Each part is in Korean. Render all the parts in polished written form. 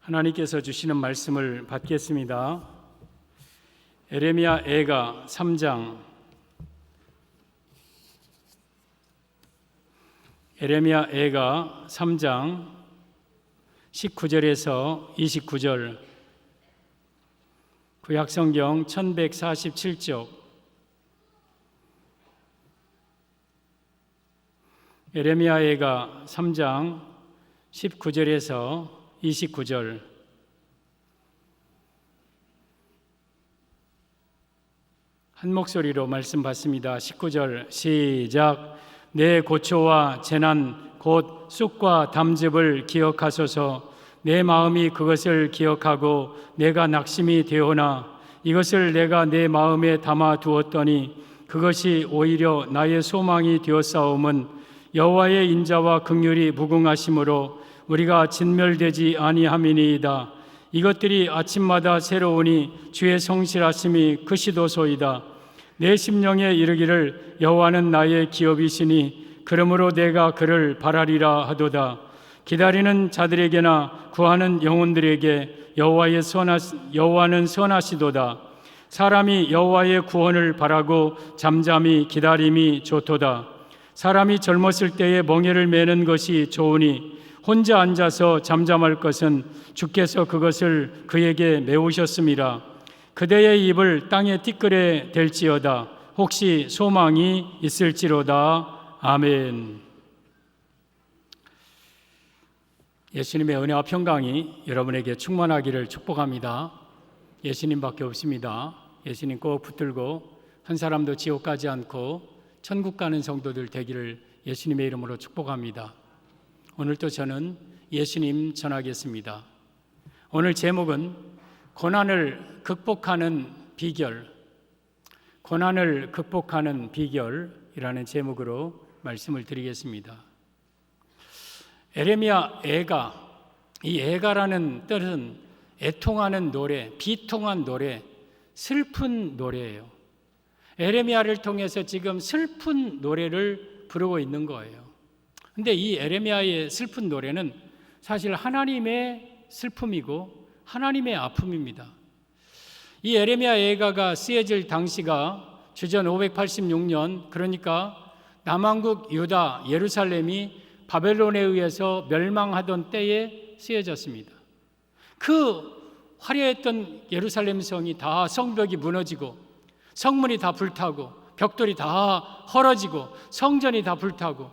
하나님께서 주시는 말씀을 받겠습니다. 에레미야 애가 3장 에레미야 애가 3장 19절에서 29절 구약성경 1147쪽 에레미야 애가 3장 19절에서 29절 한 목소리로 말씀 받습니다. 19절 시작. 내 고초와 재난 곧 쑥과 담즙을 기억하소서. 내 마음이 그것을 기억하고 내가 낙심이 되오나 이것을 내가 내 마음에 담아 두었더니 그것이 오히려 나의 소망이 되었사옴은 여호와의 인자와 긍휼이 무궁하심으로 우리가 진멸되지 아니함이니이다. 이것들이 아침마다 새로우니 주의 성실하심이 크시도소이다. 내 심령에 이르기를 여호와는 나의 기업이시니 그러므로 내가 그를 바라리라 하도다. 기다리는 자들에게나 구하는 영혼들에게 여호와는 선하시도다. 사람이 여호와의 구원을 바라고 잠잠히 기다림이 좋도다. 사람이 젊었을 때에 멍에를 매는 것이 좋으니 혼자 앉아서 잠잠할 것은 주께서 그것을 그에게 메우셨음이라. 그대의 입을 땅에 티끌에 댈지어다. 혹시 소망이 있을지로다. 아멘. 예수님의 은혜와 평강이 여러분에게 충만하기를 축복합니다. 예수님밖에 없습니다. 예수님 꼭 붙들고 한 사람도 지옥 가지 않고 천국 가는 성도들 되기를 예수님의 이름으로 축복합니다. 오늘도 저는 예수님 전하겠습니다. 오늘 제목은 고난을 극복하는 비결, 고난을 극복하는 비결이라는 제목으로 말씀을 드리겠습니다. 에레미야 애가, 이 애가라는 뜻은 애통하는 노래, 비통한 노래, 슬픈 노래예요. 에레미야를 통해서 지금 슬픈 노래를 부르고 있는 거예요. 근데 이 에레미야의 슬픈 노래는 사실 하나님의 슬픔이고 하나님의 아픔입니다. 이 에레미야 애가가 쓰여질 당시가 주전 586년, 그러니까 남왕국 유다 예루살렘이 바벨론에 의해서 멸망하던 때에 쓰여졌습니다. 그 화려했던 예루살렘 성이 다 성벽이 무너지고 성문이 다 불타고 벽돌이 다 헐어지고 성전이 다 불타고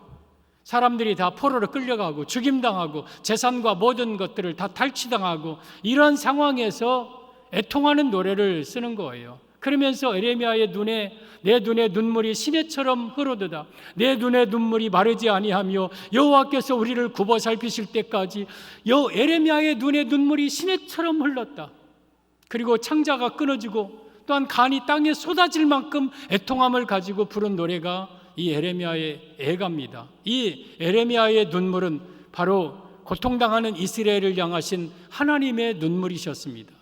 사람들이 다 포로로 끌려가고 죽임당하고 재산과 모든 것들을 다 탈취당하고 이런 상황에서 애통하는 노래를 쓰는 거예요. 그러면서 에레미야의 눈에 내 눈에 눈물이 시내처럼 흐르도다. 내 눈에 눈물이 마르지 아니하며 여호와께서 우리를 굽어 살피실 때까지 에레미야의 눈에 눈물이 시내처럼 흘렀다. 그리고 창자가 끊어지고 또한 간이 땅에 쏟아질 만큼 애통함을 가지고 부른 노래가 이 에레미야의 애가입니다. 이 에레미야의 눈물은 바로 고통당하는 이스라엘을 향하신 하나님의 눈물이셨습니다.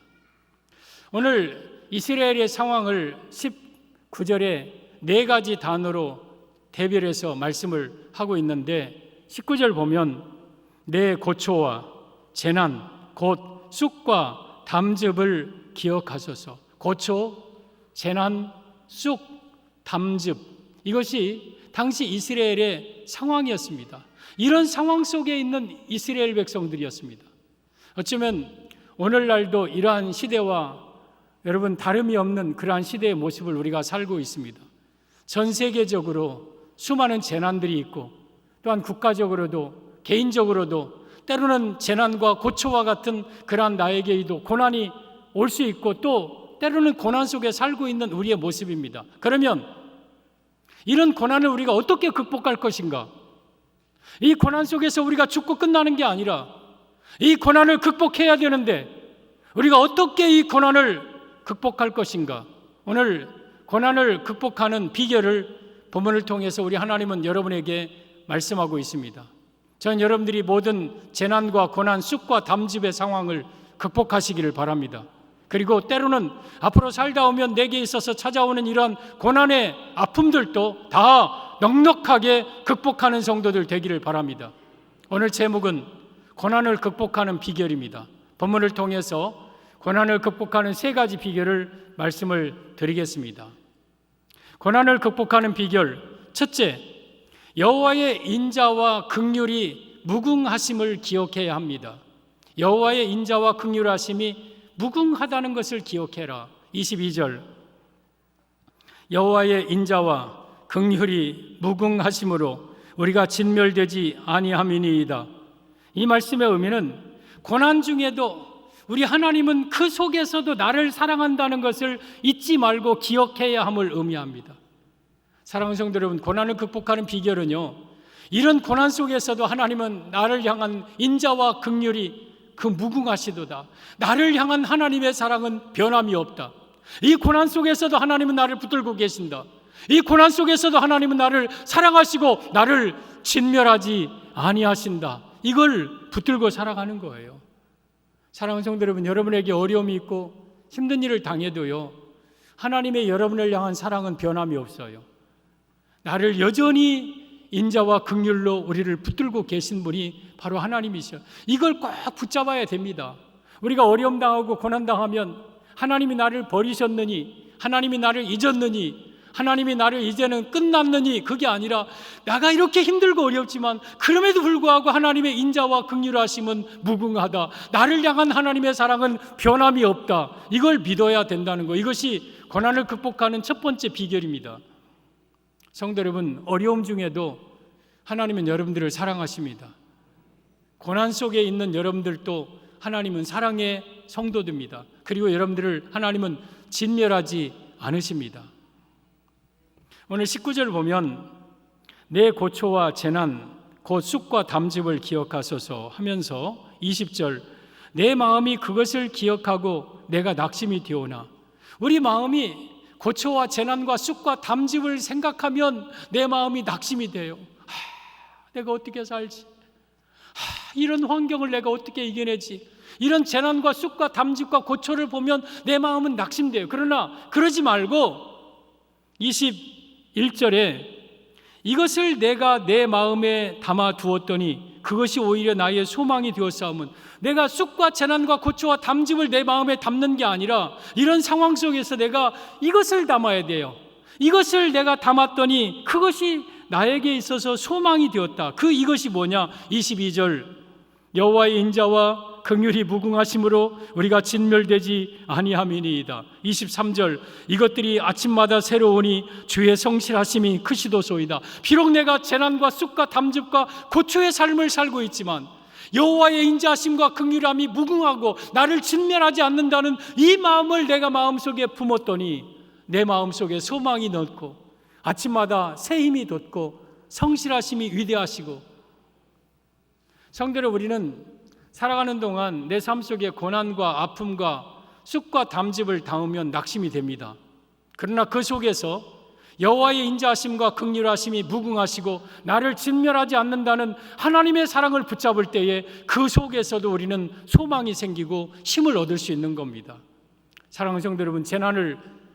오늘 이스라엘의 상황을 19절에 네 가지 단어로 대별해서 말씀을 하고 있는데 19절 보면 내 고초와 재난 곧 쑥과 담즙을 기억하소서. 고초, 재난, 쑥, 담즙, 이것이 당시 이스라엘의 상황이었습니다. 이런 상황 속에 있는 이스라엘 백성들이었습니다. 어쩌면 오늘날도 이러한 시대와 여러분 다름이 없는 그러한 시대의 모습을 우리가 살고 있습니다. 전 세계적으로 수많은 재난들이 있고 또한 국가적으로도 개인적으로도 때로는 재난과 고초와 같은 그러한 나에게도 고난이 올 수 있고 또 때로는 고난 속에 살고 있는 우리의 모습입니다. 그러면 이런 고난을 우리가 어떻게 극복할 것인가? 이 고난 속에서 우리가 죽고 끝나는 게 아니라 이 고난을 극복해야 되는데 우리가 어떻게 이 고난을 극복할 것인가? 오늘 고난을 극복하는 비결을 본문을 통해서 우리 하나님은 여러분에게 말씀하고 있습니다. 저는 여러분들이 모든 재난과 고난, 쑥과 담즙의 상황을 극복하시기를 바랍니다. 그리고 때로는 앞으로 살다 오면 내게 있어서 찾아오는 이런 고난의 아픔들도 다 넉넉하게 극복하는 성도들 되기를 바랍니다. 오늘 제목은 고난을 극복하는 비결입니다. 본문을 통해서 고난을 극복하는 세 가지 비결을 말씀을 드리겠습니다. 고난을 극복하는 비결, 첫째, 여호와의 인자와 긍휼이 무궁하심을 기억해야 합니다. 여호와의 인자와 긍휼하심이 무궁하다는 것을 기억해라. 22절, 여호와의 인자와 긍휼이 무궁하심으로 우리가 진멸되지 아니함이니이다. 이 말씀의 의미는 고난 중에도 우리 하나님은 그 속에서도 나를 사랑한다는 것을 잊지 말고 기억해야 함을 의미합니다. 사랑하는 성도 여러분, 고난을 극복하는 비결은요, 이런 고난 속에서도 하나님은 나를 향한 인자와 긍휼이 그 무궁하시도다. 나를 향한 하나님의 사랑은 변함이 없다. 이 고난 속에서도 하나님은 나를 붙들고 계신다. 이 고난 속에서도 하나님은 나를 사랑하시고 나를 진멸하지 아니하신다. 이걸 붙들고 살아가는 거예요. 사랑하는 성도 여러분, 여러분에게 어려움이 있고 힘든 일을 당해도요, 하나님의 여러분을 향한 사랑은 변함이 없어요. 나를 여전히 인자와 긍휼로 우리를 붙들고 계신 분이 바로 하나님이셔. 이걸 꼭 붙잡아야 됩니다. 우리가 어려움 당하고 고난 당하면 하나님이 나를 버리셨느니, 하나님이 나를 잊었느니, 하나님이 나를 이제는 끝났느니, 그게 아니라 내가 이렇게 힘들고 어렵지만 그럼에도 불구하고 하나님의 인자와 긍휼하심은 무궁하다. 나를 향한 하나님의 사랑은 변함이 없다. 이걸 믿어야 된다는 거. 이것이 고난을 극복하는 첫 번째 비결입니다. 성도 여러분, 어려움 중에도 하나님은 여러분들을 사랑하십니다. 고난 속에 있는 여러분들도 하나님은 사랑의 성도들입니다. 그리고 여러분들을 하나님은 진멸하지 않으십니다. 오늘 19절 보면 내 고초와 재난 곧 쑥과 담즙을 기억하소서 하면서 20절 내 마음이 그것을 기억하고 내가 낙심이 되오나, 우리 마음이 고초와 재난과 쑥과 담즙을 생각하면 내 마음이 낙심이 돼요. 내가 어떻게 살지? 이런 환경을 내가 어떻게 이겨내지? 이런 재난과 쑥과 담즙과 고초를 보면 내 마음은 낙심돼요. 그러나 그러지 말고 21절에 이것을 내가 내 마음에 담아 두었더니 그것이 오히려 나의 소망이 되었사오면, 내가 쑥과 재난과 고초와 담즙을 내 마음에 담는 게 아니라 이런 상황 속에서 내가 이것을 담아야 돼요. 이것을 내가 담았더니 그것이 나에게 있어서 소망이 되었다. 이것이 뭐냐? 22절 여호와의 인자와 긍휼이 무궁하심으로 우리가 진멸되지 아니함이니이다. 23절 이것들이 아침마다 새로우니 주의 성실하심이 크시도소이다. 비록 내가 재난과 쑥과 담즙과 고초의 삶을 살고 있지만 여호와의 인자하심과 긍휼함이 무궁하고 나를 진멸하지 않는다는 이 마음을 내가 마음속에 품었더니 내 마음속에 소망이 넣고 아침마다 새 힘이 돋고 성실하심이 위대하시고. 성도들, 우리는 살아가는 동안 내 삶 속에 고난과 아픔과 쑥과 담즙을 담으면 낙심이 됩니다. 그러나 그 속에서 여호와의 인자하심과 긍휼하심이 무궁하시고 나를 진멸하지 않는다는 하나님의 사랑을 붙잡을 때에 그 속에서도 우리는 소망이 생기고 힘을 얻을 수 있는 겁니다. 사랑하는 성도 여러분,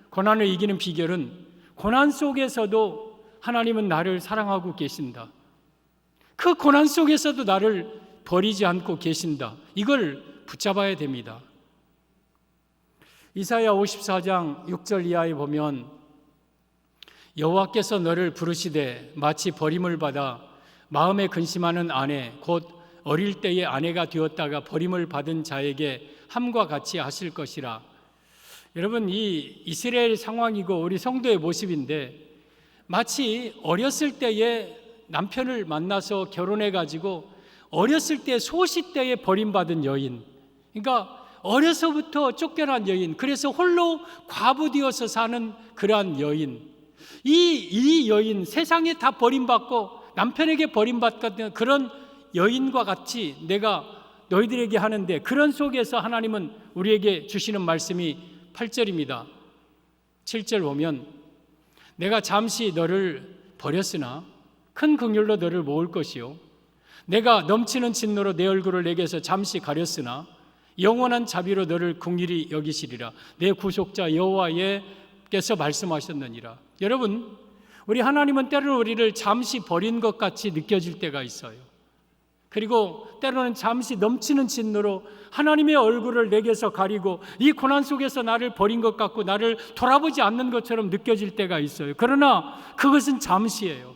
고난을 이기는 비결은 고난 속에서도 하나님은 나를 사랑하고 계신다. 그 고난 속에서도 나를 버리지 않고 계신다. 이걸 붙잡아야 됩니다. 이사야 54장 6절 이하에 보면 여호와께서 너를 부르시되 마치 버림을 받아 마음에 근심하는 아내 곧 어릴 때의 아내가 되었다가 버림을 받은 자에게 함과 같이 하실 것이라. 여러분, 이 이스라엘 상황이고 우리 성도의 모습인데, 마치 어렸을 때에 남편을 만나서 결혼해가지고 어렸을 때 소시 때에 버림받은 여인, 그러니까 어려서부터 쫓겨난 여인, 그래서 홀로 과부되어서 사는 그러한 여인, 이 여인, 세상에 다 버림받고 남편에게 버림받는 그런 여인과 같이 내가 너희들에게 하는데, 그런 속에서 하나님은 우리에게 주시는 말씀이 8절입니다. 7절 보면 내가 잠시 너를 버렸으나 큰 긍휼로 너를 모을 것이요 내가 넘치는 진노로 내 얼굴을 내게서 잠시 가렸으나 영원한 자비로 너를 긍휼히 여기시리라. 내 구속자 여호와께서 말씀하셨느니라. 여러분, 우리 하나님은 때로는 우리를 잠시 버린 것 같이 느껴질 때가 있어요. 그리고 때로는 잠시 넘치는 진노로 하나님의 얼굴을 내게서 가리고 이 고난 속에서 나를 버린 것 같고 나를 돌아보지 않는 것처럼 느껴질 때가 있어요. 그러나 그것은 잠시예요.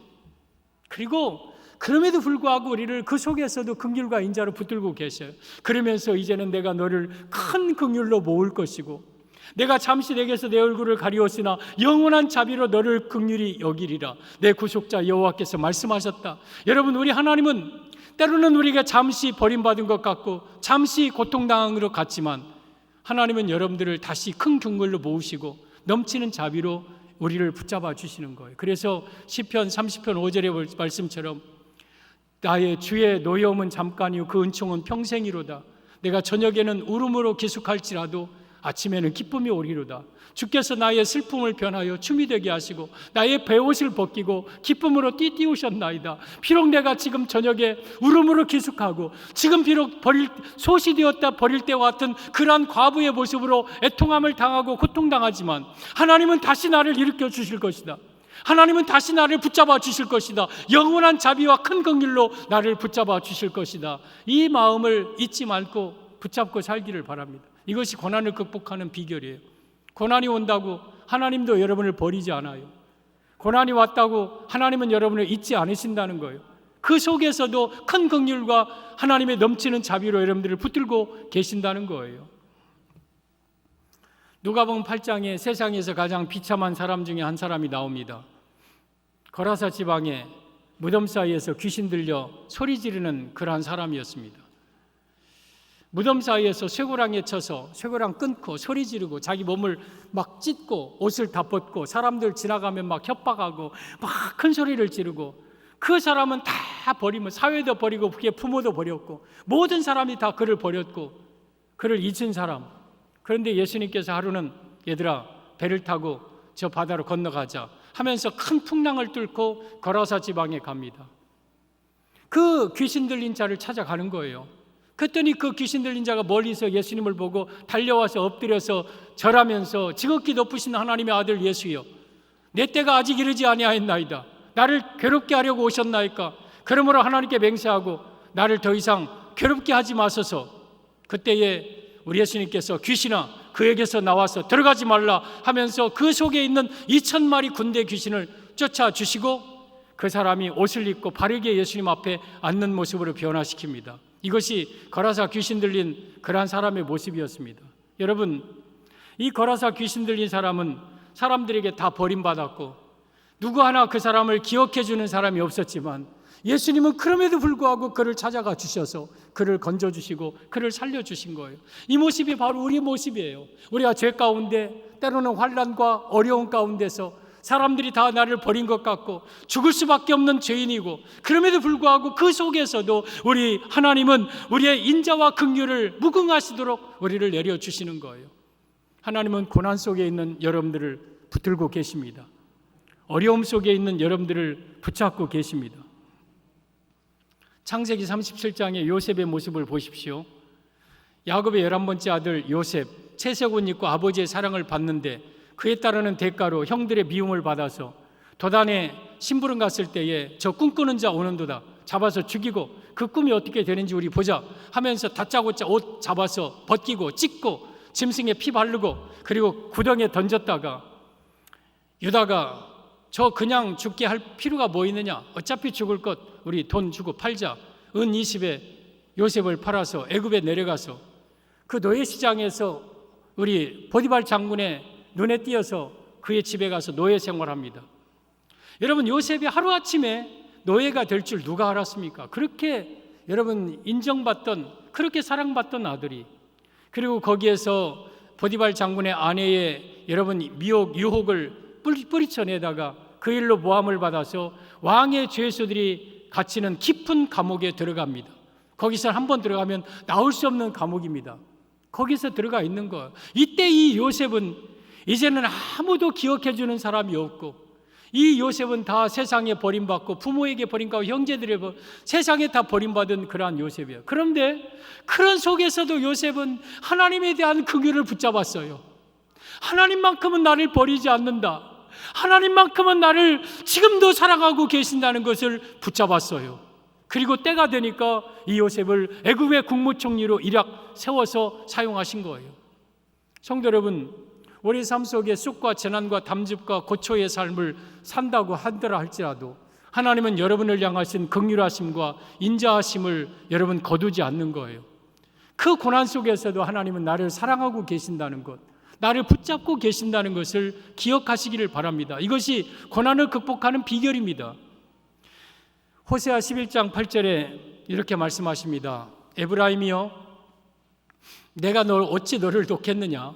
그리고 그럼에도 불구하고 우리를 그 속에서도 긍휼과 인자로 붙들고 계셔요. 그러면서 이제는 내가 너를 큰 긍휼로 모을 것이고 내가 잠시 내게서 내 얼굴을 가리웠으나 영원한 자비로 너를 긍휼히 여기리라. 내 구속자 여호와께서 말씀하셨다. 여러분, 우리 하나님은 때로는 우리가 잠시 버림받은 것 같고 잠시 고통당한 것 같지만 하나님은 여러분들을 다시 큰 긍휼로 모으시고 넘치는 자비로 우리를 붙잡아 주시는 거예요. 그래서 시편 30편 5절의 말씀처럼 나의 주의 노여움은 잠깐이요 그 은총은 평생이로다. 내가 저녁에는 울음으로 기숙할지라도 아침에는 기쁨이 오리로다. 주께서 나의 슬픔을 변하여 춤이 되게 하시고 나의 베옷을 벗기고 기쁨으로 띠띠우셨나이다. 비록 내가 지금 저녁에 울음으로 기숙하고 지금 비록 소시되었다 버릴 때와 같은 그러한 과부의 모습으로 애통함을 당하고 고통당하지만 하나님은 다시 나를 일으켜 주실 것이다. 하나님은 다시 나를 붙잡아 주실 것이다. 영원한 자비와 큰 긍휼로 나를 붙잡아 주실 것이다. 이 마음을 잊지 말고 붙잡고 살기를 바랍니다. 이것이 고난을 극복하는 비결이에요. 고난이 온다고 하나님도 여러분을 버리지 않아요. 고난이 왔다고 하나님은 여러분을 잊지 않으신다는 거예요. 그 속에서도 큰 긍휼과 하나님의 넘치는 자비로 여러분들을 붙들고 계신다는 거예요. 누가복음 8장에 세상에서 가장 비참한 사람 중에 한 사람이 나옵니다. 거라사 지방에 무덤 사이에서 귀신 들려 소리 지르는 그러한 사람이었습니다. 무덤 사이에서 쇠고랑에 쳐서 쇠고랑 끊고 소리 지르고 자기 몸을 막 찢고 옷을 다 벗고 사람들 지나가면 막 협박하고 막 큰 소리를 지르고 그 사람은 다 버리면 사회도 버리고 그게 부모도 버렸고 모든 사람이 다 그를 버렸고 그를 잊은 사람. 그런데 예수님께서 하루는 얘들아 배를 타고 저 바다로 건너가자 하면서 큰 풍랑을 뚫고 거라사 지방에 갑니다. 그 귀신 들린 자를 찾아가는 거예요. 그랬더니 그 귀신 들린 자가 멀리서 예수님을 보고 달려와서 엎드려서 절하면서 지극히 높으신 하나님의 아들 예수여, 내 때가 아직 이르지 아니하였나이다. 나를 괴롭게 하려고 오셨나이까? 그러므로 하나님께 맹세하고 나를 더 이상 괴롭게 하지 마소서. 그때에 우리 예수님께서 귀신아 그에게서 나와서 들어가지 말라 하면서 그 속에 있는 2,000마리 군대 귀신을 쫓아주시고 그 사람이 옷을 입고 바르게 예수님 앞에 앉는 모습으로 변화시킵니다. 이것이 거라사 귀신 들린 그러한 사람의 모습이었습니다. 여러분, 이 거라사 귀신 들린 사람은 사람들에게 다 버림받았고 누구 하나 그 사람을 기억해 주는 사람이 없었지만 예수님은 그럼에도 불구하고 그를 찾아가 주셔서 그를 건져주시고 그를 살려주신 거예요. 이 모습이 바로 우리의 모습이에요. 우리가 죄 가운데 때로는 환난과 어려운 가운데서 사람들이 다 나를 버린 것 같고 죽을 수밖에 없는 죄인이고 그럼에도 불구하고 그 속에서도 우리 하나님은 우리의 인자와 긍휼을 무궁하시도록 우리를 내려주시는 거예요. 하나님은 고난 속에 있는 여러분들을 붙들고 계십니다. 어려움 속에 있는 여러분들을 붙잡고 계십니다. 창세기 37장의 요셉의 모습을 보십시오. 야곱의 11번째 아들 요셉 채색 옷 입고 아버지의 사랑을 받는데 그에 따르는 대가로 형들의 미움을 받아서 도단에 심부름 갔을 때에 저 꿈꾸는 자 오는도다 잡아서 죽이고 그 꿈이 어떻게 되는지 우리 보자 하면서 다짜고짜 옷 잡아서 벗기고 찢고 짐승에 피 바르고 그리고 구덩이에 던졌다가 유다가 저 그냥 죽게 할 필요가 뭐 있느냐, 어차피 죽을 것 우리 돈 주고 팔자, 은 20에 요셉을 팔아서 애굽에 내려가서 그 노예시장에서 우리 보디발 장군의 눈에 띄어서 그의 집에 가서 노예 생활합니다. 여러분, 요셉이 하루아침에 노예가 될 줄 누가 알았습니까? 그렇게 여러분 인정받던, 그렇게 사랑받던 아들이, 그리고 거기에서 보디발 장군의 아내의 여러분 미혹, 유혹을 뿌리쳐내다가 그 일로 모함을 받아서 왕의 죄수들이 갇히는 깊은 감옥에 들어갑니다. 거기서 한번 들어가면 나올 수 없는 감옥입니다. 거기서 들어가 있는 거예요. 이때 이 요셉은 이제는 아무도 기억해 주는 사람이 없고 이 요셉은 다 세상에 버림받고 부모에게 버림받고 형제들에게 세상에 다 버림받은 그러한 요셉이에요. 그런데 그런 속에서도 요셉은 하나님에 대한 긍휼을 붙잡았어요. 하나님만큼은 나를 버리지 않는다. 하나님만큼은 나를 지금도 사랑하고 계신다는 것을 붙잡았어요. 그리고 때가 되니까 이 요셉을 애굽의 국무총리로 일약 세워서 사용하신 거예요. 성도 여러분, 우리 삶 속에 쑥과 재난과 담즙과 고초의 삶을 산다고 하더라 할지라도 하나님은 여러분을 향하신 긍휼하심과 인자하심을 여러분 거두지 않는 거예요. 그 고난 속에서도 하나님은 나를 사랑하고 계신다는 것, 나를 붙잡고 계신다는 것을 기억하시기를 바랍니다. 이것이 고난을 극복하는 비결입니다. 호세아 11장 8절에 이렇게 말씀하십니다. 에브라임이여, 내가 어찌 너를 놓겠느냐?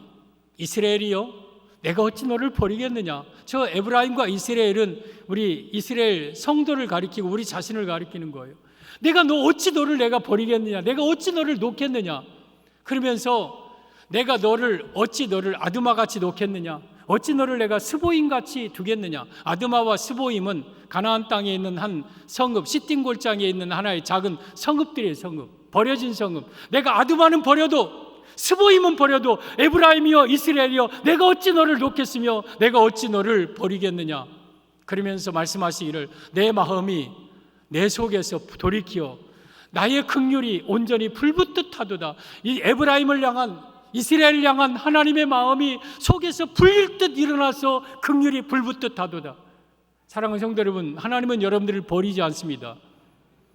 이스라엘이여, 내가 어찌 너를 버리겠느냐? 저 에브라임과 이스라엘은 우리 이스라엘 성도를 가리키고 우리 자신을 가리키는 거예요. 내가 내가 버리겠느냐? 내가 어찌 너를 놓겠느냐? 그러면서 내가 어찌 너를 아드마같이 놓겠느냐? 어찌 너를 내가 스보임같이 두겠느냐? 아드마와 스보임은 가나안 땅에 있는 한 성읍, 시딤 골장에 있는 하나의 작은 성읍들이에요. 성읍, 버려진 성읍. 내가 아드마는 버려도, 스보임은 버려도 에브라임이여 이스라엘이여, 내가 어찌 너를 놓겠으며 내가 어찌 너를 버리겠느냐? 그러면서 말씀하시기를, 내 마음이 내 속에서 돌이키어 나의 긍휼이 온전히 불붙듯 하도다. 이 에브라임을 향한, 이스라엘을 향한 하나님의 마음이 속에서 불일 듯 일어나서 긍휼이 불붙듯 하도다. 사랑하는 성도 여러분, 하나님은 여러분들을 버리지 않습니다.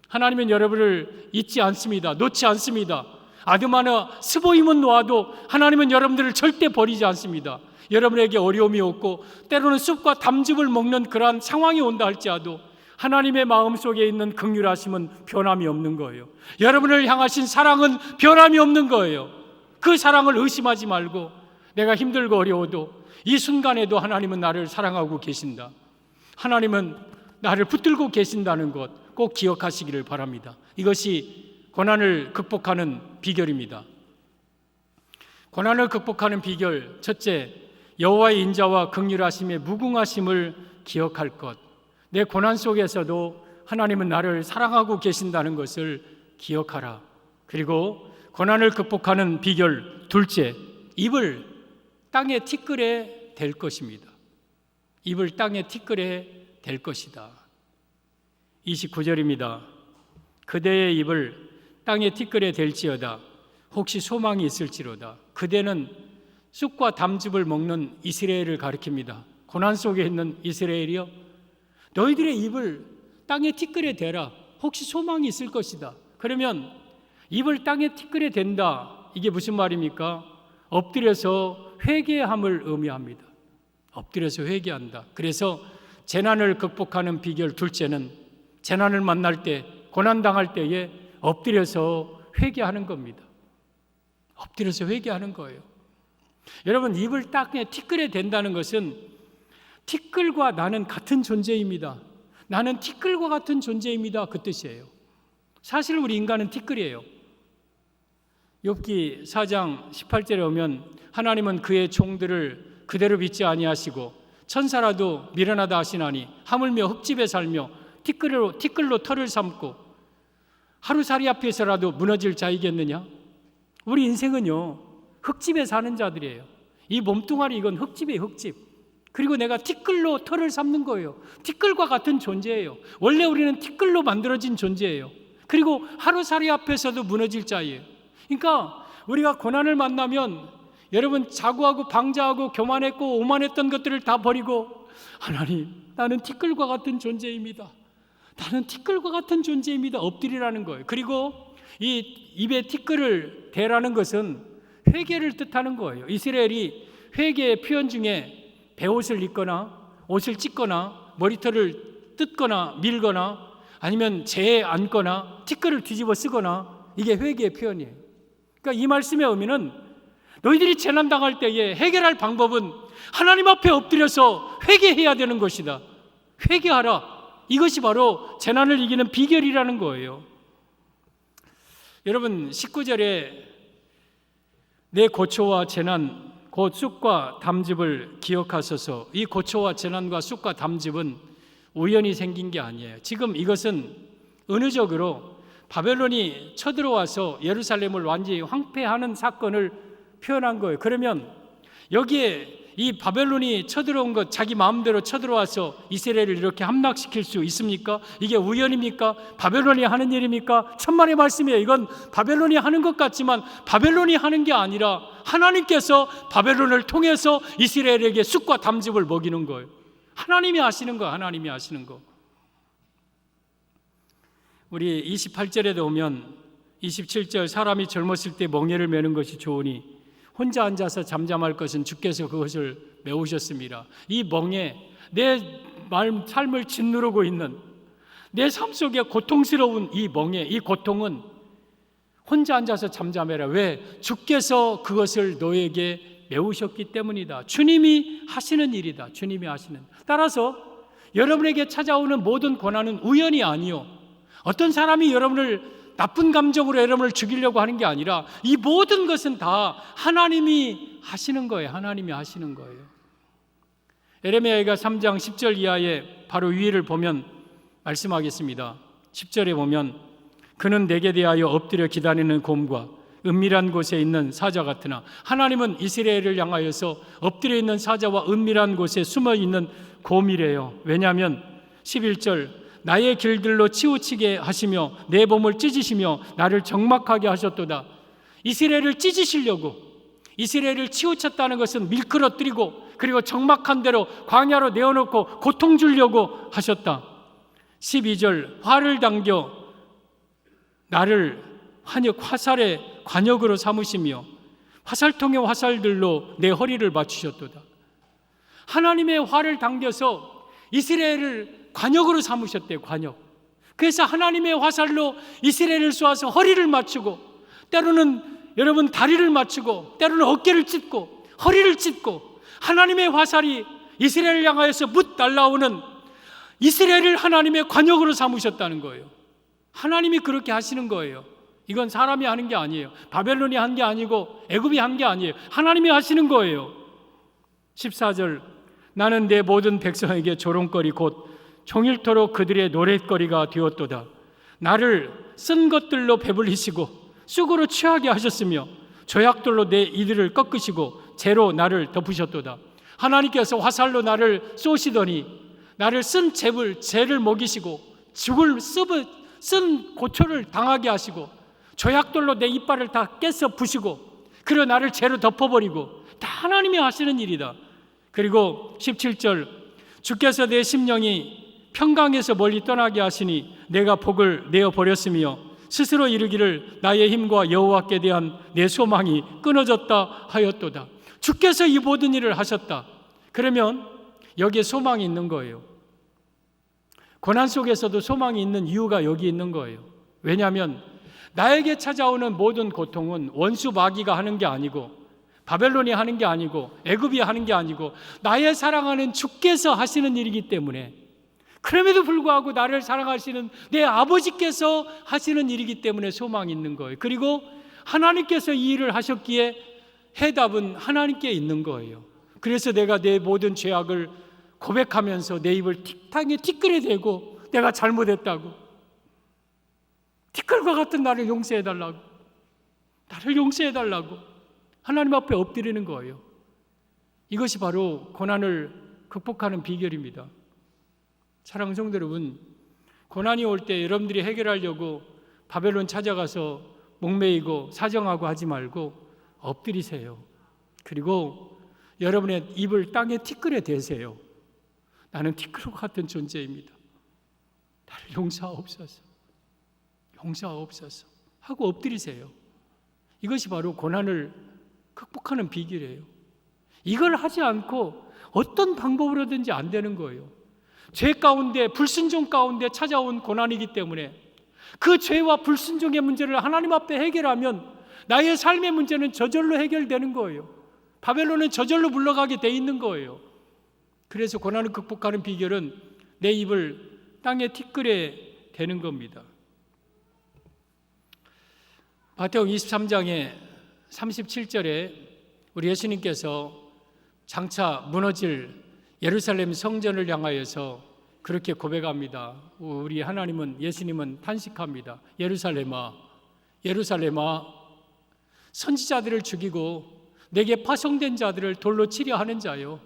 하나님은 여러분을 잊지 않습니다. 놓지 않습니다. 아드마나 스보임은 놓아도 하나님은 여러분들을 절대 버리지 않습니다. 여러분에게 어려움이 없고 때로는 쑥과 담즙을 먹는 그러한 상황이 온다 할지라도 하나님의 마음속에 있는 긍휼하심은 변함이 없는 거예요. 여러분을 향하신 사랑은 변함이 없는 거예요. 그 사랑을 의심하지 말고, 내가 힘들고 어려워도 이 순간에도 하나님은 나를 사랑하고 계신다, 하나님은 나를 붙들고 계신다는 것 꼭 기억하시기를 바랍니다. 이것이 고난을 극복하는 비결입니다. 고난을 극복하는 비결, 첫째, 여호와의 인자와 긍휼하심의 무궁하심을 기억할 것. 내 고난 속에서도 하나님은 나를 사랑하고 계신다는 것을 기억하라. 그리고 고난을 극복하는 비결, 둘째, 입을 땅에 티끌에 댈 것입니다. 입을 땅에 티끌에 댈 것이다. 29절입니다. 그대의 입을 땅에 티끌에 댈지어다. 혹시 소망이 있을지로다. 그대는 쑥과 담즙을 먹는 이스라엘을 가리킵니다. 고난 속에 있는 이스라엘이여, 너희들의 입을 땅에 티끌에 대라. 혹시 소망이 있을 것이다. 그러면 입을 땅에 티끌에 댄다, 이게 무슨 말입니까? 엎드려서 회개함을 의미합니다. 엎드려서 회개한다. 그래서 재난을 극복하는 비결 둘째는 재난을 만날 때, 고난당할 때에 엎드려서 회개하는 겁니다. 엎드려서 회개하는 거예요. 여러분, 입을 땅에 티끌에 댄다는 것은 티끌과 나는 같은 존재입니다. 나는 티끌과 같은 존재입니다, 그 뜻이에요. 사실 우리 인간은 티끌이에요. 욥기 4장 18절에 오면 하나님은 그의 종들을 그대로 믿지 아니하시고 천사라도 미련하다 하시나니 하물며 흙집에 살며 티끌로 털을 삼고 하루살이 앞에서라도 무너질 자이겠느냐? 우리 인생은요, 흙집에 사는 자들이에요. 이 몸뚱아리, 이건 흙집이에요, 흙집. 그리고 내가 티끌로 털을 삼는 거예요. 티끌과 같은 존재예요. 원래 우리는 티끌로 만들어진 존재예요. 그리고 하루살이 앞에서도 무너질 자예요. 그러니까 우리가 고난을 만나면 여러분, 자고하고 방자하고 교만했고 오만했던 것들을 다 버리고, 하나님, 나는 티끌과 같은 존재입니다. 나는 티끌과 같은 존재입니다. 엎드리라는 거예요. 그리고 이 입에 티끌을 대라는 것은 회개를 뜻하는 거예요. 이스라엘이 회개의 표현 중에 베옷을 입거나 옷을 찢거나 머리털을 뜯거나 밀거나 아니면 재에 앉거나 티끌을 뒤집어 쓰거나, 이게 회개의 표현이에요. 그러니까 이 말씀의 의미는 너희들이 재난당할 때에 해결할 방법은 하나님 앞에 엎드려서 회개해야 되는 것이다. 회개하라. 이것이 바로 재난을 이기는 비결이라는 거예요. 여러분, 19절에 내 고초와 재난 곧 쑥과 담즙을 기억하소서. 이 고초와 재난과 쑥과 담즙은 우연히 생긴 게 아니에요. 지금 이것은 은유적으로 바벨론이 쳐들어와서 예루살렘을 완전히 황폐하는 사건을 표현한 거예요. 그러면 여기에 이 바벨론이 쳐들어온 것, 자기 마음대로 쳐들어와서 이스라엘을 이렇게 함락시킬 수 있습니까? 이게 우연입니까? 바벨론이 하는 일입니까? 천만의 말씀이에요. 이건 바벨론이 하는 것 같지만 바벨론이 하는 게 아니라 하나님께서 바벨론을 통해서 이스라엘에게 쑥과 담즙을 먹이는 거예요. 하나님이 하시는 거, 하나님이 하시는 거. 우리 28절에도 오면 27절, 사람이 젊었을 때 멍에를 메는 것이 좋으니 혼자 앉아서 잠잠할 것은 주께서 그것을 메우셨습니다. 이 멍에 내 삶을 짓누르고 있는, 내 삶 속에 고통스러운 이 멍에, 이 고통은 혼자 앉아서 잠잠해라. 왜? 주께서 그것을 너에게 메우셨기 때문이다. 주님이 하시는 일이다. 주님이 하시는. 따라서 여러분에게 찾아오는 모든 고난은 우연이 아니요, 어떤 사람이 여러분을 나쁜 감정으로 여러분을 죽이려고 하는 게 아니라 이 모든 것은 다 하나님이 하시는 거예요. 하나님이 하시는 거예요. 에레미야가 3장 10절 이하에 바로 위를 보면 말씀하겠습니다. 10절에 보면 그는 내게 대하여 엎드려 기다리는 곰과 은밀한 곳에 있는 사자 같으나, 하나님은 이스라엘을 향하여서 엎드려 있는 사자와 은밀한 곳에 숨어 있는 곰이래요. 왜냐하면 11절 나의 길들로 치우치게 하시며 내 몸을 찢으시며 나를 적막하게 하셨도다. 이스라엘을 찢으시려고, 이스라엘을 치우쳤다는 것은 밀끌어뜨리고 그리고 적막한 대로 광야로 내어놓고 고통 주려고 하셨다. 12절 화를 당겨 나를 화살의 관역으로 삼으시며 화살통의 화살들로 내 허리를 맞추셨도다. 하나님의 화를 당겨서 이스라엘을 관역으로 삼으셨대요. 관역. 그래서 하나님의 화살로 이스라엘을 쏘아서 허리를 맞추고, 때로는 여러분 다리를 맞추고, 때로는 어깨를 찢고 허리를 찢고, 하나님의 화살이 이스라엘을 향하여서 묻 날아오는 이스라엘을 하나님의 관역으로 삼으셨다는 거예요. 하나님이 그렇게 하시는 거예요. 이건 사람이 하는 게 아니에요. 바벨론이 한 게 아니고 애굽이 한 게 아니에요. 하나님이 하시는 거예요. 14절 나는 내 모든 백성에게 조롱거리 곧 종일토록 그들의 노랫거리가 되었도다. 나를 쓴 것들로 배불리시고 쑥으로 취하게 하셨으며 조약돌로 내 이들을 꺾으시고 재로 나를 덮으셨도다. 하나님께서 화살로 나를 쏘시더니 나를 쓴 재를 먹이시고 죽을 쓴 고초를 당하게 하시고 조약돌로 내 이빨을 다 깨서 부시고 그리고 나를 재로 덮어버리고, 다 하나님이 하시는 일이다. 그리고 17절 주께서 내 심령이 평강에서 멀리 떠나게 하시니 내가 복을 내어버렸으며 스스로 이르기를 나의 힘과 여호와께 대한 내 소망이 끊어졌다 하였도다. 주께서 이 모든 일을 하셨다. 그러면 여기에 소망이 있는 거예요. 고난 속에서도 소망이 있는 이유가 여기 있는 거예요. 왜냐하면 나에게 찾아오는 모든 고통은 원수 마귀가 하는 게 아니고 바벨론이 하는 게 아니고 애굽이 하는 게 아니고 나의 사랑하는 주께서 하시는 일이기 때문에, 그럼에도 불구하고 나를 사랑하시는 내 아버지께서 하시는 일이기 때문에 소망이 있는 거예요. 그리고 하나님께서 이 일을 하셨기에 해답은 하나님께 있는 거예요. 그래서 내가 내 모든 죄악을 고백하면서 내 입을 틱탕에 티끌에 대고 내가 잘못했다고, 티끌과 같은 나를 용서해달라고, 나를 용서해달라고 하나님 앞에 엎드리는 거예요. 이것이 바로 고난을 극복하는 비결입니다. 사랑하는 성도 여러분, 고난이 올 때 여러분들이 해결하려고 바벨론 찾아가서 목매이고 사정하고 하지 말고 엎드리세요. 그리고 여러분의 입을 땅에 티끌에 대세요. 나는 티끌과 같은 존재입니다. 나를 용서하옵소서, 용서하옵소서 하고 엎드리세요. 이것이 바로 고난을 극복하는 비결이에요. 이걸 하지 않고 어떤 방법으로든지 안 되는 거예요. 죄 가운데, 불순종 가운데 찾아온 고난이기 때문에 그 죄와 불순종의 문제를 하나님 앞에 해결하면 나의 삶의 문제는 저절로 해결되는 거예요. 바벨론은 저절로 물러가게 돼 있는 거예요. 그래서 고난을 극복하는 비결은 내 입을 땅에 티끌에 대는 겁니다. 마태복음 23장에 37절에 우리 예수님께서 장차 무너질 예루살렘 성전을 향하여서 그렇게 고백합니다. 우리 하나님은, 예수님은 탄식합니다. 예루살렘아, 예루살렘아, 선지자들을 죽이고 내게 파송된 자들을 돌로 치려 하는 자요,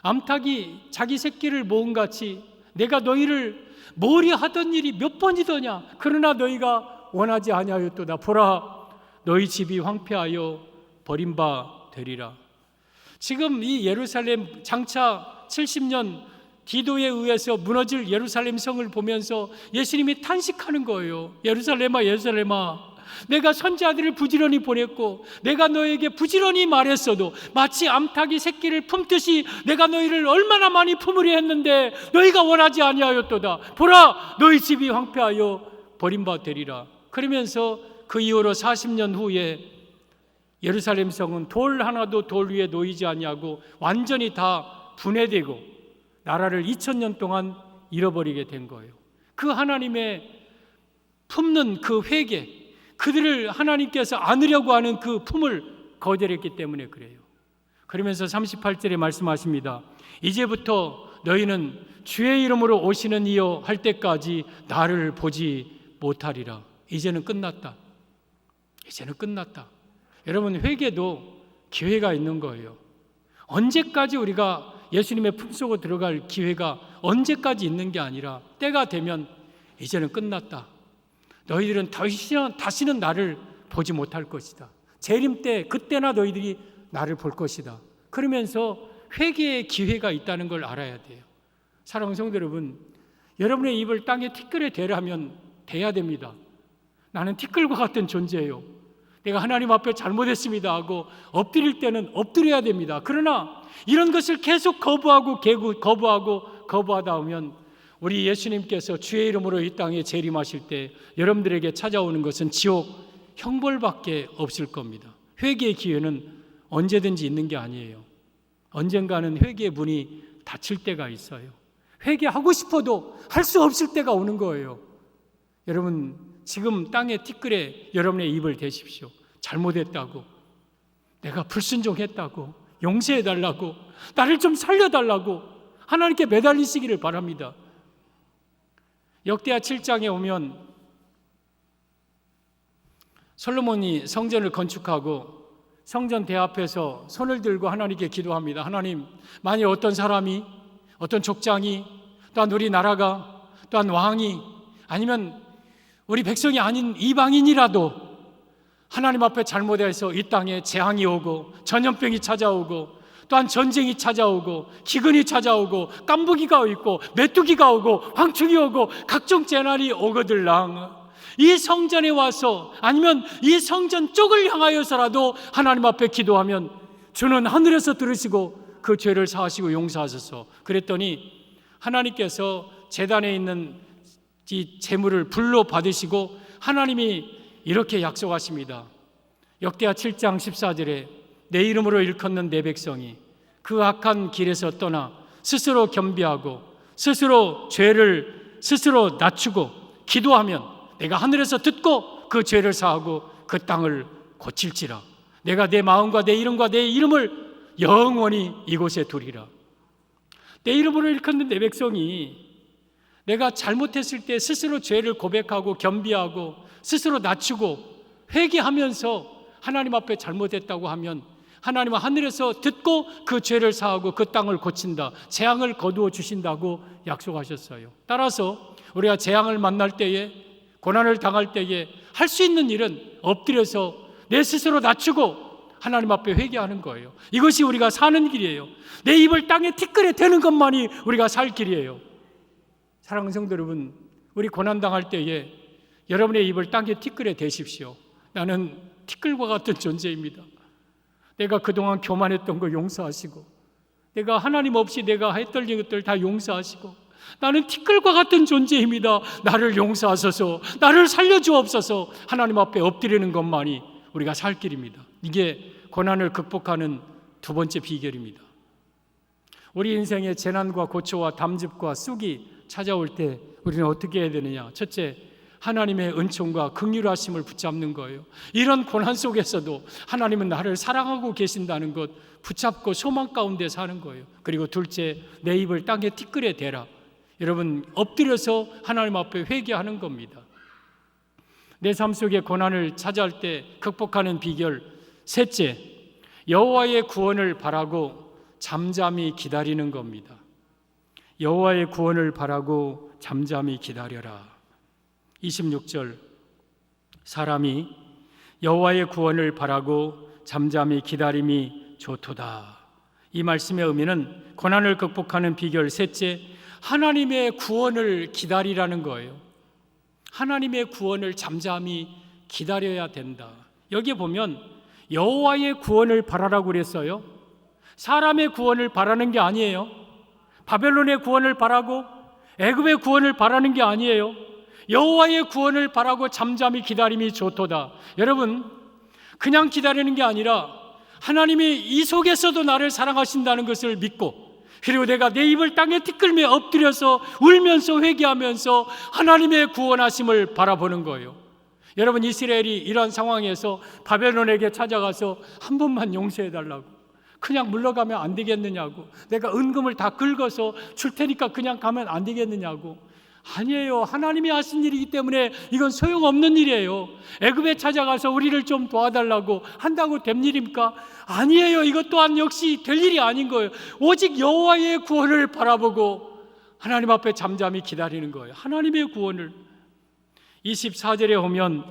암탉이 자기 새끼를 모음같이 내가 너희를 모으려 하던 일이 몇 번이더냐. 그러나 너희가 원하지 아니하였도다. 보라, 너희 집이 황폐하여 버린 바 되리라. 지금 이 예루살렘 장차 70년 디도에 의해서 무너질 예루살렘 성을 보면서 예수님이 탄식하는 거예요. 예루살렘아, 예루살렘아, 내가 선지자들을 부지런히 보냈고 내가 너에게 부지런히 말했어도 마치 암탉이 새끼를 품듯이 내가 너희를 얼마나 많이 품으려 했는데 너희가 원하지 아니하였도다. 보라, 너희 집이 황폐하여 버린 바 되리라. 그러면서 그 이후로 40년 후에 예루살렘 성은 돌 하나도 돌 위에 놓이지 아니하고 완전히 다 분해되고 나라를 2000년 동안 잃어버리게 된 거예요. 그 하나님의 품는 그 회개, 그들을 하나님께서 안으려고 하는 그 품을 거절했기 때문에 그래요. 그러면서 38절에 말씀하십니다. 이제부터 너희는 주의 이름으로 오시는 이여 할 때까지 나를 보지 못하리라. 이제는 끝났다. 이제는 끝났다. 여러분, 회개도 기회가 있는 거예요. 언제까지 우리가 예수님의 품속으로 들어갈 기회가 언제까지 있는 게 아니라 때가 되면 이제는 끝났다. 너희들은 다시는 나를 보지 못할 것이다. 재림 때 그때나 너희들이 나를 볼 것이다. 그러면서 회개의 기회가 있다는 걸 알아야 돼요. 사랑하는 성도 여러분, 여러분의 입을 땅에 티끌에 대라면 대야 됩니다. 나는 티끌과 같은 존재예요. 내가 하나님 앞에 잘못했습니다 하고 엎드릴 때는 엎드려야 됩니다. 그러나 이런 것을 계속 거부하다 보면 우리 예수님께서 주의 이름으로 이 땅에 재림하실 때 여러분들에게 찾아오는 것은 지옥, 형벌밖에 없을 겁니다. 회개의 기회는 언제든지 있는 게 아니에요. 언젠가는 회개의 문이 닫힐 때가 있어요. 회개하고 싶어도 할 수 없을 때가 오는 거예요. 여러분, 지금 땅의 티끌에 여러분의 입을 대십시오. 잘못했다고, 내가 불순종했다고, 용서해달라고, 나를 좀 살려달라고 하나님께 매달리시기를 바랍니다. 역대하 7장에 오면 솔로몬이 성전을 건축하고 성전 대 앞에서 손을 들고 하나님께 기도합니다. 하나님, 만약 어떤 사람이, 어떤 족장이, 또한 우리 나라가, 또한 왕이, 아니면 우리 백성이 아닌 이방인이라도 하나님 앞에 잘못해서 이 땅에 재앙이 오고 전염병이 찾아오고 또한 전쟁이 찾아오고 기근이 찾아오고 깐부기가 있고 메뚜기가 오고 황충이 오고 각종 재난이 오거들랑 이 성전에 와서 아니면 이 성전 쪽을 향하여서라도 하나님 앞에 기도하면 주는 하늘에서 들으시고 그 죄를 사하시고 용서하소서. 그랬더니 하나님께서 제단에 있는 이 재물을 불로 받으시고 하나님이 이렇게 약속하십니다. 역대하 7장 14절에 내 이름으로 일컫는 내 백성이 그 악한 길에서 떠나 스스로 겸비하고 스스로 죄를 스스로 낮추고 기도하면 내가 하늘에서 듣고 그 죄를 사하고 그 땅을 고칠지라. 내가 내 마음과 내 이름과 내 이름을 영원히 이곳에 두리라. 내 이름으로 일컫는 내 백성이 내가 잘못했을 때 스스로 죄를 고백하고 겸비하고 스스로 낮추고 회개하면서 하나님 앞에 잘못했다고 하면 하나님은 하늘에서 듣고 그 죄를 사하고 그 땅을 고친다, 재앙을 거두어 주신다고 약속하셨어요. 따라서 우리가 재앙을 만날 때에, 고난을 당할 때에 할 수 있는 일은 엎드려서 내 스스로 낮추고 하나님 앞에 회개하는 거예요. 이것이 우리가 사는 길이에요. 내 입을 땅에 티끌에 대는 것만이 우리가 살 길이에요. 사랑하는 성도 여러분, 우리 고난당할 때에 여러분의 입을 땅에 티끌에 대십시오. 나는 티끌과 같은 존재입니다. 내가 그동안 교만했던 거 용서하시고, 내가 하나님 없이 내가 했던 것들 다 용서하시고, 나는 티끌과 같은 존재입니다. 나를 용서하소서, 나를 살려주옵소서. 하나님 앞에 엎드리는 것만이 우리가 살 길입니다. 이게 고난을 극복하는 두 번째 비결입니다. 우리 인생의 재난과 고초와 담즙과 쑥이 찾아올 때 우리는 어떻게 해야 되느냐? 첫째, 하나님의 은총과 긍휼하심을 붙잡는 거예요. 이런 고난 속에서도 하나님은 나를 사랑하고 계신다는 것 붙잡고 소망 가운데 사는 거예요. 그리고 둘째, 내 입을 땅에 티끌에 대라. 여러분, 엎드려서 하나님 앞에 회개하는 겁니다. 내 삶 속에 고난을 찾아올 때 극복하는 비결 셋째, 여호와의 구원을 바라고 잠잠히 기다리는 겁니다. 여호와의 구원을 바라고 잠잠히 기다려라. 26절, 사람이 여호와의 구원을 바라고 잠잠히 기다림이 좋도다. 이 말씀의 의미는 고난을 극복하는 비결 셋째, 하나님의 구원을 기다리라는 거예요. 하나님의 구원을 잠잠히 기다려야 된다. 여기 보면 여호와의 구원을 바라라고 그랬어요. 사람의 구원을 바라는 게 아니에요. 바벨론의 구원을 바라고 애굽의 구원을 바라는 게 아니에요. 여호와의 구원을 바라고 잠잠히 기다림이 좋도다. 여러분, 그냥 기다리는 게 아니라 하나님이 이 속에서도 나를 사랑하신다는 것을 믿고, 그리고 내가 내 입을 땅에 티끌며 엎드려서 울면서 회개하면서 하나님의 구원하심을 바라보는 거예요. 여러분, 이스라엘이 이런 상황에서 바벨론에게 찾아가서 한 번만 용서해달라고, 그냥 물러가면 안 되겠느냐고, 내가 은금을 다 긁어서 줄 테니까 그냥 가면 안 되겠느냐고. 아니에요. 하나님이 하신 일이기 때문에 이건 소용없는 일이에요. 애굽에 찾아가서 우리를 좀 도와달라고 한다고 된 일입니까? 아니에요. 이것 또한 역시 될 일이 아닌 거예요. 오직 여호와의 구원을 바라보고 하나님 앞에 잠잠히 기다리는 거예요. 하나님의 구원을. 24절에 오면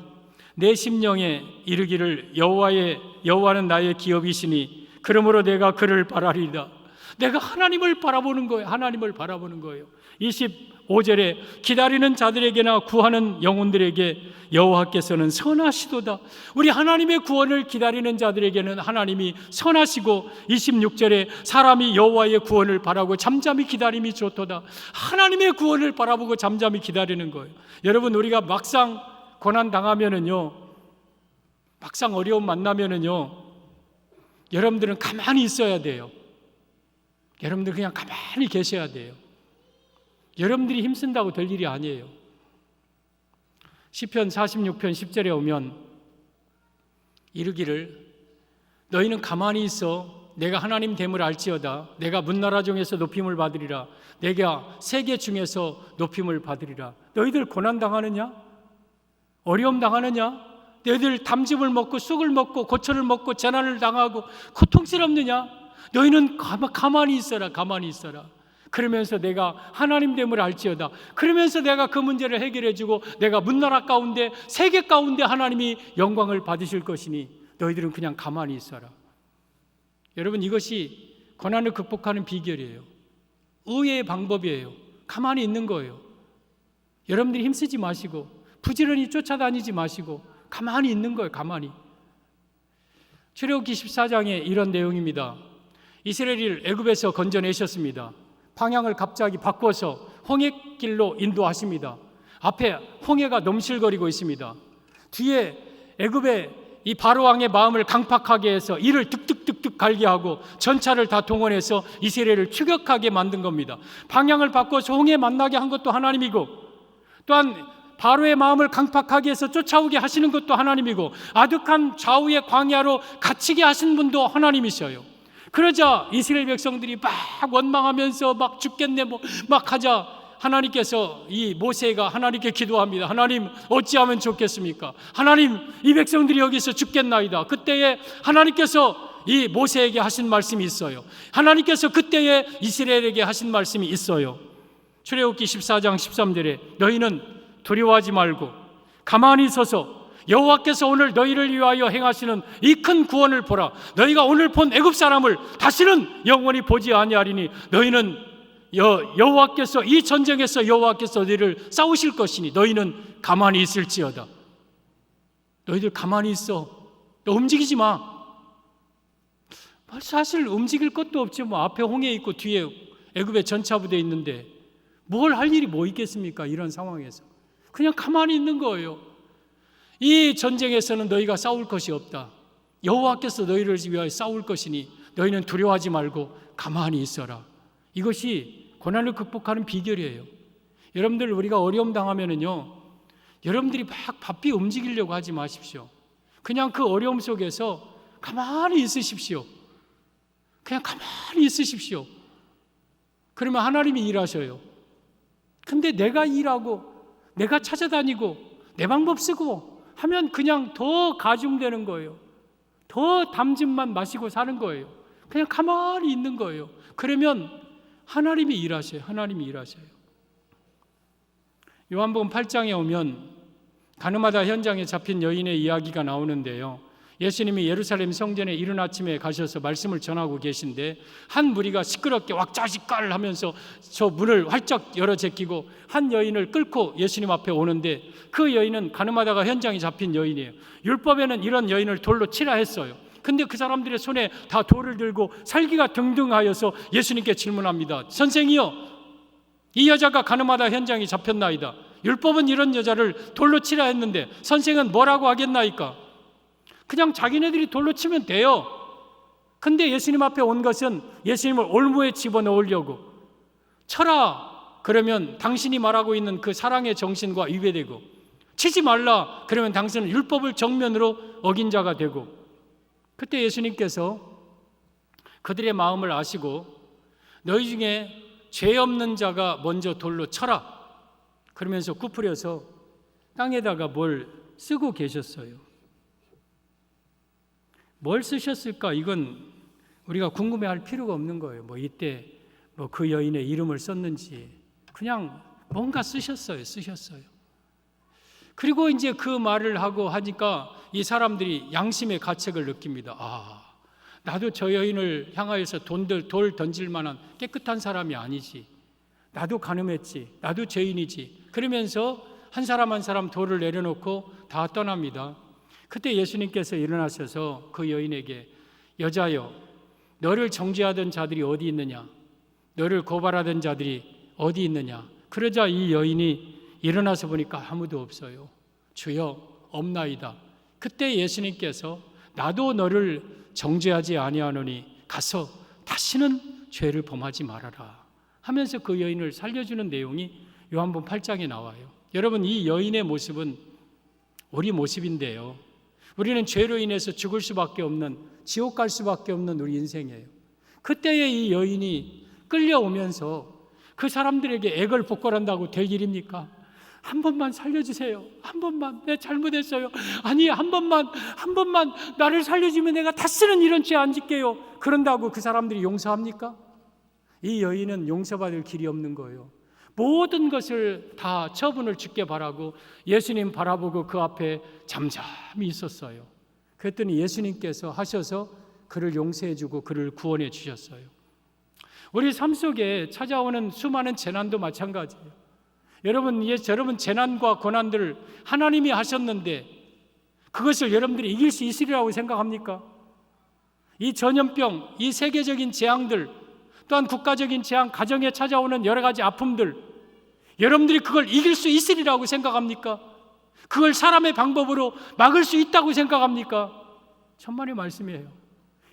내 심령에 이르기를 여호와는 나의 기업이시니 그러므로 내가 그를 바라리이다. 내가 하나님을 바라보는 거예요. 하나님을 바라보는 거예요. 25절에 기다리는 자들에게나 구하는 영혼들에게 여호와께서는 선하시도다. 우리 하나님의 구원을 기다리는 자들에게는 하나님이 선하시고, 26절에 사람이 여호와의 구원을 바라고 잠잠히 기다림이 좋도다. 하나님의 구원을 바라보고 잠잠히 기다리는 거예요. 여러분, 우리가 막상 고난 당하면은요, 막상 어려움 만나면은요, 여러분들은 가만히 있어야 돼요. 여러분들 그냥 가만히 계셔야 돼요. 여러분들이 힘쓴다고 될 일이 아니에요. 시편 46편 10절에 오면 이르기를 너희는 가만히 있어 내가 하나님 됨을 알지어다. 내가 문나라 중에서 높임을 받으리라. 내가 세계 중에서 높임을 받으리라. 너희들 고난 당하느냐? 어려움 당하느냐? 너희들 담즙을 먹고 쑥을 먹고 고철을 먹고 재난을 당하고 고통스럽느냐? 너희는 가만히 있어라. 가만히 있어라. 그러면서 내가 하나님 됨을 알지어다. 그러면서 내가 그 문제를 해결해 주고 내가 문나라 가운데 세계 가운데 하나님이 영광을 받으실 것이니 너희들은 그냥 가만히 있어라. 여러분, 이것이 고난을 극복하는 비결이에요. 의의 방법이에요. 가만히 있는 거예요. 여러분들이 힘쓰지 마시고 부지런히 쫓아다니지 마시고 가만히 있는 거예요. 가만히. 출애굽기 14장에 이런 내용입니다. 이스라엘을 애굽에서 건져내셨습니다. 방향을 갑자기 바꿔서 홍해길로 인도하십니다. 앞에 홍해가 넘실거리고 있습니다. 뒤에 애굽의 이 바로 왕의 마음을 강팍하게 해서 이를 득득득득 갈게 하고 전차를 다 동원해서 이스라엘을 추격하게 만든 겁니다. 방향을 바꿔서 홍해 만나게 한 것도 하나님이고, 또한 바로의 마음을 강팍하게 해서 쫓아오게 하시는 것도 하나님이고, 아득한 좌우의 광야로 갇히게 하신 분도 하나님이셔요. 그러자 이스라엘 백성들이 막 원망하면서 막 죽겠네 막 하자 하나님께서, 이 모세가 하나님께 기도합니다. 하나님, 어찌하면 좋겠습니까? 하나님, 이 백성들이 여기서 죽겠나이다. 그때에 하나님께서 이 모세에게 하신 말씀이 있어요. 하나님께서 그때에 이스라엘에게 하신 말씀이 있어요. 출애굽기 14장 13절에 너희는 두려워하지 말고 가만히 서서 여호와께서 오늘 너희를 위하여 행하시는 이 큰 구원을 보라. 너희가 오늘 본 애굽 사람을 다시는 영원히 보지 아니하리니 너희는 여호와께서 이 전쟁에서 여호와께서 너희를 싸우실 것이니 너희는 가만히 있을지어다. 너희들 가만히 있어. 너 움직이지 마. 사실 움직일 것도 없지. 앞에 홍해 있고 뒤에 애굽의 전차 부대 있는데 뭘 할 일이 뭐 있겠습니까? 이런 상황에서 그냥 가만히 있는 거예요. 이 전쟁에서는 너희가 싸울 것이 없다. 여호와께서 너희를 위하여 싸울 것이니 너희는 두려워하지 말고 가만히 있어라. 이것이 고난을 극복하는 비결이에요. 여러분들, 우리가 어려움 당하면은요, 여러분들이 막 바삐 움직이려고 하지 마십시오. 그냥 그 어려움 속에서 가만히 있으십시오. 그냥 가만히 있으십시오. 그러면 하나님이 일하셔요. 근데 내가 일하고 내가 찾아다니고 내 방법 쓰고 하면 그냥 더 가중되는 거예요. 더 담즙만 마시고 사는 거예요. 그냥 가만히 있는 거예요. 그러면 하나님이 일하셔요. 하나님이 일하셔요. 요한복음 8장에 오면 가늠하다 현장에 잡힌 여인의 이야기가 나오는데요. 예수님이 예루살렘 성전에 이른 아침에 가셔서 말씀을 전하고 계신데 한 무리가 시끄럽게 왁자지껄 하면서 저 문을 활짝 열어 제끼고 한 여인을 끌고 예수님 앞에 오는데 그 여인은 가늠하다가 현장에 잡힌 여인이에요. 율법에는 이런 여인을 돌로 치라 했어요. 근데 그 사람들의 손에 다 돌을 들고 살기가 등등하여서 예수님께 질문합니다. 선생이요, 이 여자가 가늠하다 현장에 잡혔나이다. 율법은 이런 여자를 돌로 치라 했는데 선생은 뭐라고 하겠나이까? 그냥 자기네들이 돌로 치면 돼요. 근데 예수님 앞에 온 것은 예수님을 올무에 집어넣으려고, 쳐라 그러면 당신이 말하고 있는 그 사랑의 정신과 위배되고, 치지 말라 그러면 당신은 율법을 정면으로 어긴 자가 되고. 그때 예수님께서 그들의 마음을 아시고 너희 중에 죄 없는 자가 먼저 돌로 쳐라 그러면서 구부려서 땅에다가 뭘 쓰고 계셨어요. 뭘 쓰셨을까? 이건 우리가 궁금해할 필요가 없는 거예요. 이때 그 여인의 이름을 썼는지 그냥 뭔가 쓰셨어요. 그리고 이제 그 말을 하고 하니까 이 사람들이 양심의 가책을 느낍니다. 나도 저 여인을 향하여서 돌 던질 만한 깨끗한 사람이 아니지. 나도 가늠했지. 나도 죄인이지. 그러면서 한 사람 한 사람 돌을 내려놓고 다 떠납니다. 그때 예수님께서 일어나셔서 그 여인에게 여자여, 너를 정죄하던 자들이 어디 있느냐? 너를 고발하던 자들이 어디 있느냐? 그러자 이 여인이 일어나서 보니까 아무도 없어요. 주여, 없나이다. 그때 예수님께서 나도 너를 정죄하지 아니하노니 가서 다시는 죄를 범하지 말아라 하면서 그 여인을 살려주는 내용이 요한복음 8장에 나와요. 여러분, 이 여인의 모습은 우리 모습인데요. 우리는 죄로 인해서 죽을 수밖에 없는, 지옥 갈 수밖에 없는 우리 인생이에요. 그때에 이 여인이 끌려오면서 그 사람들에게 액을 복걸한다고 될 일입니까? 한 번만 살려주세요. 한 번만, 내 잘못했어요. 아니, 한 번만 나를 살려주면 내가 다시는 이런 죄 안 짓게요. 그런다고 그 사람들이 용서합니까? 이 여인은 용서받을 길이 없는 거예요. 모든 것을 다 처분을 주께 바라고 예수님 바라보고 그 앞에 잠잠히 있었어요. 그랬더니 예수님께서 하셔서 그를 용서해 주고 그를 구원해 주셨어요. 우리 삶 속에 찾아오는 수많은 재난도 마찬가지예요. 여러분 재난과 고난들을 하나님이 하셨는데 그것을 여러분들이 이길 수 있으리라고 생각합니까? 이 전염병, 이 세계적인 재앙들, 또한 국가적인 재앙, 가정에 찾아오는 여러 가지 아픔들, 여러분들이 그걸 이길 수 있으리라고 생각합니까? 그걸 사람의 방법으로 막을 수 있다고 생각합니까? 천만의 말씀이에요.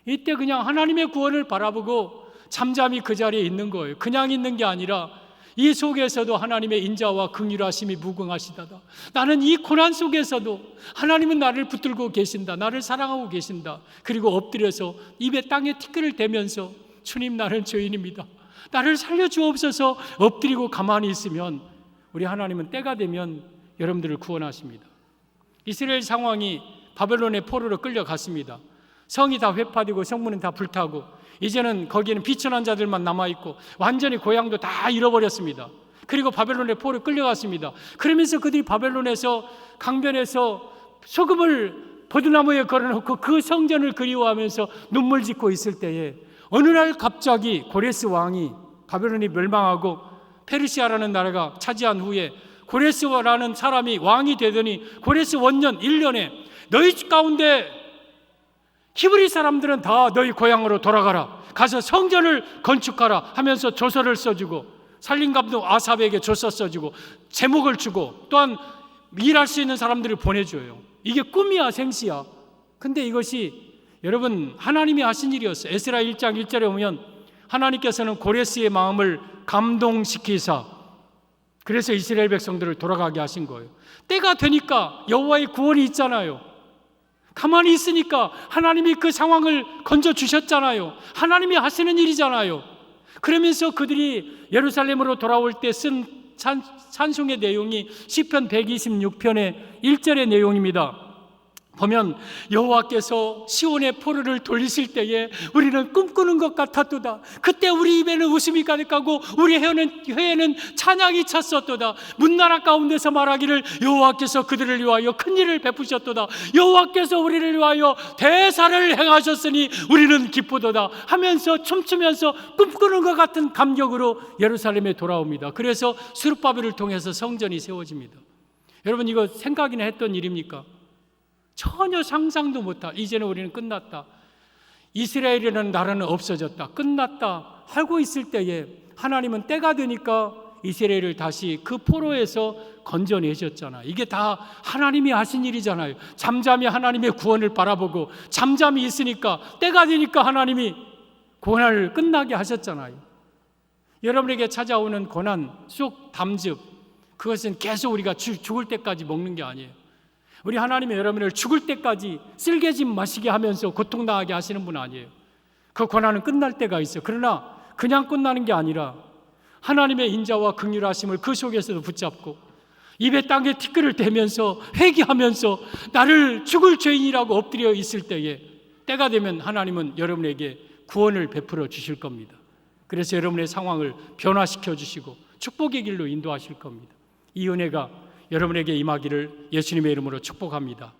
이때 그냥 하나님의 구원을 바라보고 잠잠히 그 자리에 있는 거예요. 그냥 있는 게 아니라 이 속에서도 하나님의 인자와 긍휼하심이 무궁하시다다. 나는 이 고난 속에서도 하나님은 나를 붙들고 계신다. 나를 사랑하고 계신다. 그리고 엎드려서 입에 땅에 티끌을 대면서 주님, 나는 죄인입니다. 나를 살려주옵소서 엎드리고 가만히 있으면 우리 하나님은 때가 되면 여러분들을 구원하십니다. 이스라엘 상황이 바벨론의 포로로 끌려갔습니다. 성이 다 회파되고 성문은 다 불타고 이제는 거기에는 비천한 자들만 남아있고 완전히 고향도 다 잃어버렸습니다. 그리고 바벨론의 포로로 끌려갔습니다. 그러면서 그들이 바벨론에서 강변에서 소금을 버드나무에 걸어놓고 그 성전을 그리워하면서 눈물 짓고 있을 때에 어느 날 갑자기 고레스 왕이 바벨론이 멸망하고 페르시아라는 나라가 차지한 후에 고레스라는 사람이 왕이 되더니 고레스 원년 1년에 너희 가운데 히브리 사람들은 다 너희 고향으로 돌아가라, 가서 성전을 건축하라 하면서 조서를 써주고 살림감독 아삽에게 조서 써주고 제목을 주고 또한 일할 수 있는 사람들을 보내줘요. 이게 꿈이야 생시야. 근데 이것이 여러분 하나님이 하신 일이었어요. 에스라 1장 1절에 보면 하나님께서는 고레스의 마음을 감동시키사 그래서 이스라엘 백성들을 돌아가게 하신 거예요. 때가 되니까 여호와의 구원이 있잖아요. 가만히 있으니까 하나님이 그 상황을 건져주셨잖아요. 하나님이 하시는 일이잖아요. 그러면서 그들이 예루살렘으로 돌아올 때 쓴 찬송의 내용이 시편 126편의 1절의 내용입니다. 보면 여호와께서 시온의 포로를 돌리실 때에 우리는 꿈꾸는 것 같았도다. 그때 우리 입에는 웃음이 가득하고 우리 혀에는 찬양이 찼었도다. 문나라 가운데서 말하기를 여호와께서 그들을 위하여 큰 일을 베푸셨도다. 여호와께서 우리를 위하여 대사를 행하셨으니 우리는 기쁘도다 하면서 춤추면서 꿈꾸는 것 같은 감격으로 예루살렘에 돌아옵니다. 그래서 스룹바벨을 통해서 성전이 세워집니다. 여러분, 이거 생각이나 했던 일입니까? 전혀 상상도 못할, 이제는 우리는 끝났다, 이스라엘이라는 나라는 없어졌다, 끝났다 하고 있을 때에 하나님은 때가 되니까 이스라엘을 다시 그 포로에서 건져내셨잖아요. 이게 다 하나님이 하신 일이잖아요. 잠잠히 하나님의 구원을 바라보고 잠잠히 있으니까 때가 되니까 하나님이 고난을 끝나게 하셨잖아요. 여러분에게 찾아오는 고난, 속 담즙, 그것은 계속 우리가 죽을 때까지 먹는 게 아니에요. 우리 하나님이 여러분을 죽을 때까지 쓸개짐 마시게 하면서 고통당하게 하시는 분 아니에요. 그 고난은 끝날 때가 있어요. 그러나 그냥 끝나는 게 아니라 하나님의 인자와 긍휼하심을 그 속에서도 붙잡고 입에 땅에 티끌을 대면서 회개하면서 나를 죽을 죄인이라고 엎드려 있을 때에 때가 되면 하나님은 여러분에게 구원을 베풀어 주실 겁니다. 그래서 여러분의 상황을 변화시켜 주시고 축복의 길로 인도하실 겁니다. 이 은혜가 여러분에게 임하기를 예수님의 이름으로 축복합니다.